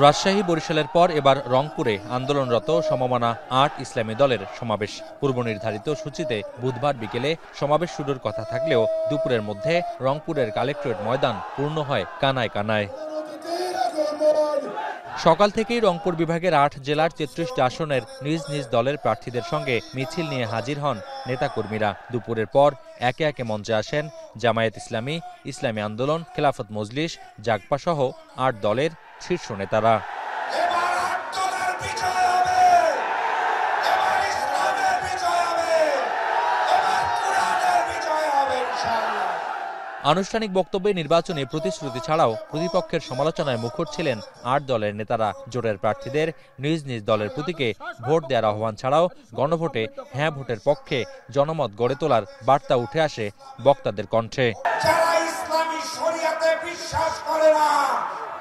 রাজশাহী বরিশালের পর এবার রংপুরে আন্দোলনরত সমমনা ৮ ইসলামী দলের সমাবেশ। পূর্ব নির্ধারিত সূচিতে বুধবার বিকেলে সমাবেশ শুরুর কথা থাকলেও দুপুরের মধ্যে রংপুরের কালেক্টরেট ময়দান পূর্ণ হয় কানায় কানায়। সকাল থেকেই রংপুর বিভাগের ৮ জেলার ৩৩টি আসনের নিজ নিজ দলের প্রার্থীদের সঙ্গে মিছিল নিয়ে হাজির হন নেতাকর্মীরা। দুপুরের পর একে একে মঞ্চে আসেন জামায়াত ইসলামী, ইসলামী আন্দোলন, খেলাফত মজলিস, জাগপা সহ ৮ দলের শীর্ষ নেতারা। আনুষ্ঠানিক বক্তব্যে নির্বাচনী প্রতিশ্রুতি ছাড়াও প্রতিপক্ষের সমালোচনায় মুখর ছিলেন ৮ দলের নেতারা। জোটের প্রার্থীদের নিজ নিজ দলের প্রতীকে ভোট দেওয়ার আহ্বান ছাড়াও গণভোটে হ্যাঁ ভোটের পক্ষে জনমত গড়ে তোলার বার্তা উঠে আসে বক্তাদের কণ্ঠে। যারা ইসলামী শরিয়াতে বিশ্বাস করে না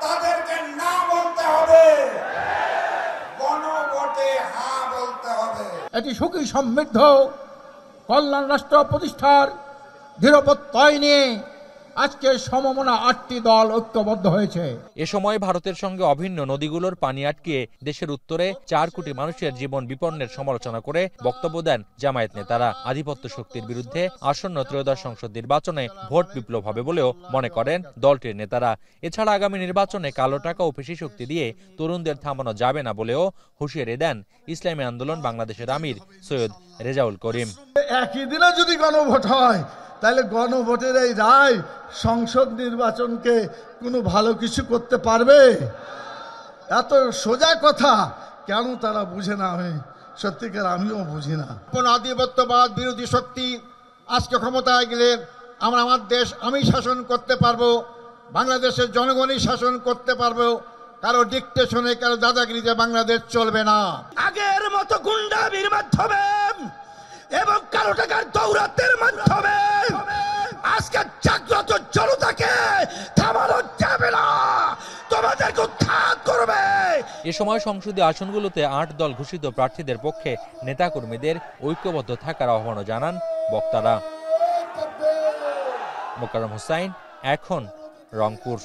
তাদেরকে না বলতে হবে, গণভোটে হ্যাঁ বলতে হবে। এটি সুখী সমৃদ্ধ কল্যাণ রাষ্ট্র প্রতিষ্ঠার দৃঢ় প্রত্যয় নিয়ে আজকে সমমনা ৮টি দল ঐক্যবদ্ধ হয়েছে। এ সময় ভারতের সঙ্গে অভিন্ন নদীগুলোর পানি আটকিয়ে দেশের উত্তরে ৪ কোটি মানুষের জীবন বিপন্নের সমালোচনা করে বক্তব্য দেন জামায়াত নেতারা। আধিপত্য শক্তির বিরুদ্ধে আসন্ন ত্রয়োদশ সংসদ নির্বাচনে ভোট বিপ্লব হবে বলেও মনে করেন দলটির নেতারা। এছাড়া আগামী নির্বাচনে কালো টাকা ও পেশি শক্তি দিয়ে তরুণদের থামানো যাবে না বলেও হুঁশিয়ারি দেন ইসলামী আন্দোলন বাংলাদেশের আমির সৈয়দ রেজাউল করিম। একই দিনে যদি গণভোট হয় তাহলে গণভোটের এই রায় সংসদ নির্বাচনকে কোনো ভালো কিছু করতে পারবে? এত সোজা কথা কেন তারা বুঝে না? আমি সত্যিকার আমিও বুঝি না। কোন আধিপত্যবাদ বিরোধী শক্তি আজকে ক্ষমতায় গেলে আমরা আমার দেশ আমি শাসন করতে পারবো, বাংলাদেশের জনগণই শাসন করতে পারবো। কারো ডিকটেশনে, কারো দাদাগিরিতে বাংলাদেশ চলবে না। আগের মতো গুন্ডামির মাধ্যমে এবং কালো টাকার দৌরাত্মের মাধ্যমে আজকে জাগ্রত জনতাকে থামানো যাবে না, তোমাদেরকে উৎখাত করবে। এ সময় সংসদীয় আসনগুলোতে ৮ দল ঘোষিত প্রার্থীদের পক্ষে নেতাকর্মীদের ঐক্যবদ্ধ থাকার আহ্বানও জানান বক্তারা। মোকাররম হোসাইন, এখন, রংপুর।